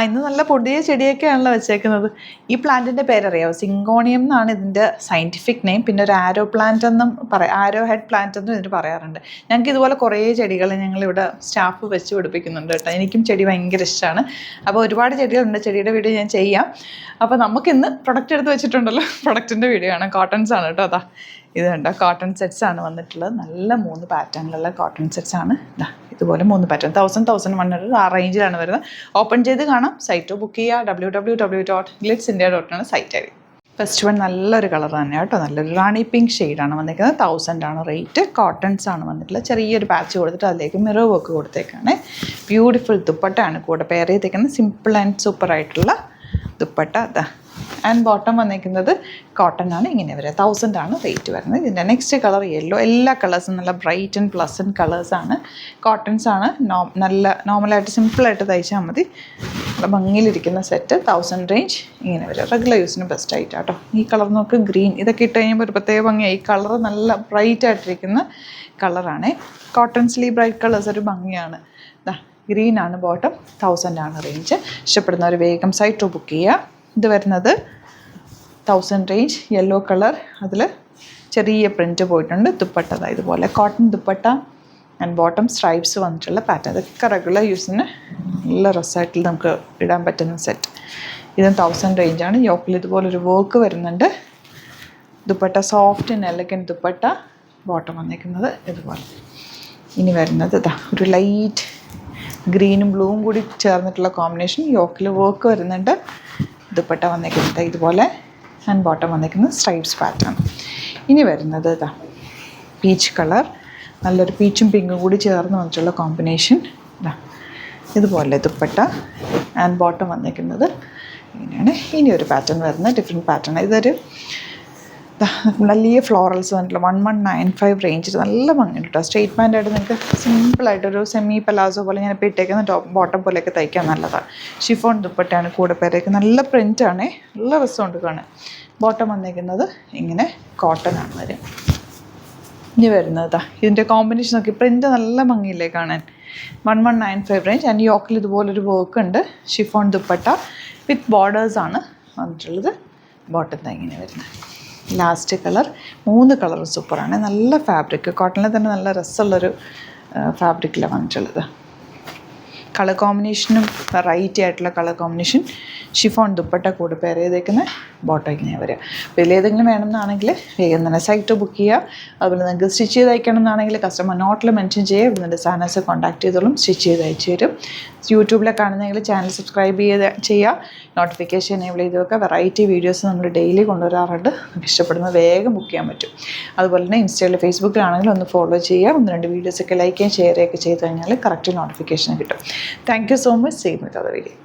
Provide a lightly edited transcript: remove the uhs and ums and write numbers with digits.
ഇന്ന് നല്ല പുതിയ ചെടിയൊക്കെയാണല്ലോ വെച്ചേക്കുന്നത്. ഈ പ്ലാന്റിൻ്റെ പേരറിയാമോ? സിങ്കോണിയം എന്നാണ് ഇതിൻ്റെ സയൻറ്റിഫിക് നെയിം. പിന്നെ ഒരു ആരോ പ്ലാന്റ് എന്നും ആരോ ഹെഡ് പ്ലാന്റ് എന്നും ഇതിന് പറയാറുണ്ട്. ഞങ്ങൾക്ക് ഇതുപോലെ കുറേ ചെടികൾ ഞങ്ങളിവിടെ സ്റ്റാഫ് വെച്ച് പിടിപ്പിക്കുന്നുണ്ട് കേട്ടോ. എനിക്കും ചെടി ഭയങ്കര ഇഷ്ടമാണ്. അപ്പോൾ ഒരുപാട് ചെടികളുണ്ട്. ചെടിയുടെ വീഡിയോ ഞാൻ ചെയ്യാം. അപ്പോൾ നമുക്കിന്ന് പ്രൊഡക്റ്റ് എടുത്ത് വെച്ചിട്ടുണ്ടല്ലോ, പ്രൊഡക്റ്റിൻ്റെ വീഡിയോ ആണ്. കോട്ടൺസ് ആണ് കേട്ടോ. ഇത് കണ്ടോ, കോട്ടൺ സെറ്റ്സ് ആണ് വന്നിട്ടുള്ളത്. നല്ല 3 പാറ്റേണിലുള്ള കോട്ടൺ സെറ്റ്സ് ആണ്. ഇതുപോലെ 3 പാറ്റേൺ 1100 ആ റേഞ്ചിലാണ് വരുന്നത്. ഓപ്പൺ ചെയ്ത് കാണാം. സൈറ്റ് ബുക്ക് ചെയ്യുക. www.glitzindia.in site I D. First one നല്ലൊരു കളർ തന്നെയാണ് കേട്ടോ. നല്ലൊരു റാണി പിങ്ക് ഷെയ്ഡാണ് വന്നിരിക്കുന്നത്. 1000 ആണ് റേറ്റ്. കോട്ടൺസ് ആണ് വന്നിട്ടുള്ളത്. ചെറിയൊരു പാച്ച് കൊടുത്തിട്ട് അതിലേക്ക് മിറർ വർക്ക് കൊടുത്തേക്കാണ്. ബ്യൂട്ടിഫുൾ ദുപ്പട്ടയാണ് കൂടെ പെയർ ചെയ്തേക്കുന്നത്. സിമ്പിൾ ആൻഡ് സൂപ്പർ ആയിട്ടുള്ള ദുപ്പട്ട. ആൻഡ് ബോട്ടം വന്നിരിക്കുന്നത് കോട്ടൺ ആണ്. ഇങ്ങനെ വരിക. 1000 ആണ് റേറ്റ് വരുന്നത്. ഇതിൻ്റെ നെക്സ്റ്റ് കളർ യെല്ലോ. എല്ലാ കളേഴ്സും നല്ല ബ്രൈറ്റ് ആൻഡ് പ്ലസൻറ്റ് കളേഴ്സാണ്. കോട്ടൺസ് ആണ്. നല്ല നോർമലായിട്ട് സിമ്പിളായിട്ട് തയ്ച്ചാൽ മതി. നല്ല ഭംഗിയിലിരിക്കുന്ന സെറ്റ്. 1000 റേഞ്ച്. ഇങ്ങനെ വരിക. റെഗുലർ യൂസിന് ബെസ്റ്റ് ആയിട്ട് കേട്ടോ. ഈ കളർ നോക്ക്, ഗ്രീൻ. ഇതൊക്കെ ഇട്ട് കഴിയുമ്പോൾ ഒരു പ്രത്യേക ഭംഗിയായി. ഈ കളർ നല്ല ബ്രൈറ്റ് ആയിട്ടിരിക്കുന്ന കളറാണ്. കോട്ടൺസിൽ ഈ ബ്രൈറ്റ് കളേഴ്സ് ഒരു ഭംഗിയാണ്. ഗ്രീൻ ആണ് ബോട്ടം. 1000 ആണ് റേഞ്ച്. ഇഷ്ടപ്പെടുന്നവർ വേഗം സൈറ്റ് ബുക്ക് ചെയ്യുക. ഇത് വരുന്നത് 1000 റേഞ്ച്. Yellow colour. അതിൽ ചെറിയ പ്രിൻറ്റ് പോയിട്ടുണ്ട്. ദുപ്പട്ട ഇതുപോലെ cotton dupatta and bottom stripes വന്നിട്ടുള്ള പാറ്റേൺ. ഇതൊക്കെ റെഗുലർ യൂസിന് നല്ല രസമായിട്ട് നമുക്ക് ഇടാൻ പറ്റുന്ന സെറ്റ്. ഇതും 1000 റേഞ്ചാണ്. യോക്കിൽ ഇതുപോലൊരു വർക്ക് വരുന്നുണ്ട്. Dupatta soft and elegant dupatta. Bottom വന്നിരിക്കുന്നത് ഇതുപോലെ. ഇനി വരുന്നത് ഒരു ലൈറ്റ് ഗ്രീനും ബ്ലൂവും കൂടി ചേർന്നിട്ടുള്ള കോമ്പിനേഷൻ. യോക്കിൽ വർക്ക് വരുന്നുണ്ട്. ദുപ്പട്ട വന്നിരിക്കുന്നത് ഇതുപോലെ. ആൻഡ് ബോട്ടം വന്നിരിക്കുന്നത് സ്ട്രൈപ്സ് പാറ്റേൺ. ഇനി വരുന്നത് പീച്ച് കളർ. നല്ലൊരു പീച്ചും പിങ്കും കൂടി ചേർന്ന് വന്നിട്ടുള്ള കോമ്പിനേഷൻ. ഇതുപോലെ ദുപ്പട്ട ആൻഡ് ബോട്ടം വന്നിരിക്കുന്നത് ഇങ്ങനെയാണ്. ഇനി ഒരു പാറ്റേൺ വരുന്നത് ഡിഫറെൻറ്റ് പാറ്റേൺ. ഇതൊരു വലിയ ഫ്ലോറൽസ് വന്നിട്ടുള്ള 1195 റേഞ്ചിൽ നല്ല ഭംഗിയുണ്ട് കേട്ടോ. സ്ട്രെയിറ്റ് പാൻ്റായിട്ട് നിങ്ങൾക്ക് സിമ്പിളായിട്ടൊരു സെമി പലാസോ പോലെ ഞാൻ ഇപ്പോൾ ഇട്ടേക്കുന്ന ടോപ്പ് ബോട്ടം പോലെയൊക്കെ തയ്ക്കാൻ നല്ലതാണ്. ഷിഫോൺ ദുപ്പട്ടയാണ് കൂടെ പേരേക്ക്. നല്ല പ്രിൻ്റാണ്. നല്ല രസമുണ്ട് കാണാൻ. ബോട്ടം വന്നിരിക്കുന്നത് ഇങ്ങനെ കോട്ടൺ ആണ് വരും. ഇനി വരുന്നത് ഇതിൻ്റെ കോമ്പിനേഷൻ നോക്കി. പ്രിൻ്റ് നല്ല ഭംഗിയില്ലേ കാണാൻ. 1195 റേഞ്ച്. ആൻഡ് യോക്കിൽ ഇതുപോലൊരു വർക്ക് ഉണ്ട്. ഷിഫോൺ ദുപ്പട്ട വിത്ത് ബോർഡേഴ്സാണ് വന്നിട്ടുള്ളത്. ബോട്ടം ഇങ്ങനെ വരുന്നത്. Last colour. 3 കളറും സൂപ്പറാണ്. നല്ല ഫാബ്രിക്. കോട്ടണിൽ തന്നെ നല്ല രസമുള്ളൊരു ഫാബ്രിക്കിലാണ് വന്നിട്ടുള്ളത്. കളർ കോമ്പിനേഷനും വെറൈറ്റി ആയിട്ടുള്ള കളർ കോമ്പിനേഷൻ. ഷിഫോൺ ദുപ്പട്ട കൂടെ പെയർ ചെയ്തേക്കുന്ന ബോട്ടം ഇങ്ങനെ വരിക. അപ്പോൾ ഇതിലേതെങ്കിലും വേണമെന്നാണെങ്കിൽ വേഗം തന്നെ സൈറ്റ് ബുക്ക് ചെയ്യുക. അതുപോലെ നിങ്ങൾക്ക് സ്റ്റിച്ച് ചെയ്ത് അയക്കണം എന്നാണെങ്കിൽ കസ്റ്റമർ നോട്ടിൽ മെൻഷൻ ചെയ്യുക. ഇവിടെ നിന്ന് ഡിസൈനേഴ്സ് കോൺടാക്ട് ചെയ്തോളും. സ്റ്റിച്ച് ചെയ്ത് അയച്ചു തരും. യൂട്യൂബിലെ കാണുന്നെങ്കിൽ ചാനൽ സബ്സ്ക്രൈബ് ചെയ്യുക. നോട്ടിഫിക്കേഷൻ എനേബിൾ ചെയ്ത് വെക്കുക. വെറൈറ്റി വീഡിയോസ് നമ്മൾ ഡെയിലി കൊണ്ടുവരാറുണ്ട്. നമുക്ക് ഇഷ്ടപ്പെടുന്നത് വേഗം ബുക്ക് ചെയ്യാൻ പറ്റും. അതുപോലെ തന്നെ ഇൻസ്റ്റയിൽ ഫേസ്ബുക്കിലാണെങ്കിൽ ഒന്ന് ഫോളോ ചെയ്യുക. 1-2 വീഡിയോസൊക്കെ ലൈക്ക് ചെയ്യുകയും ഷെയർ ചെയ്യുകയൊക്കെ ചെയ്ത് കഴിഞ്ഞാൽ കറക്റ്റ് നോട്ടിഫിക്കേഷൻ കിട്ടും. Thank you so much. Same with other video.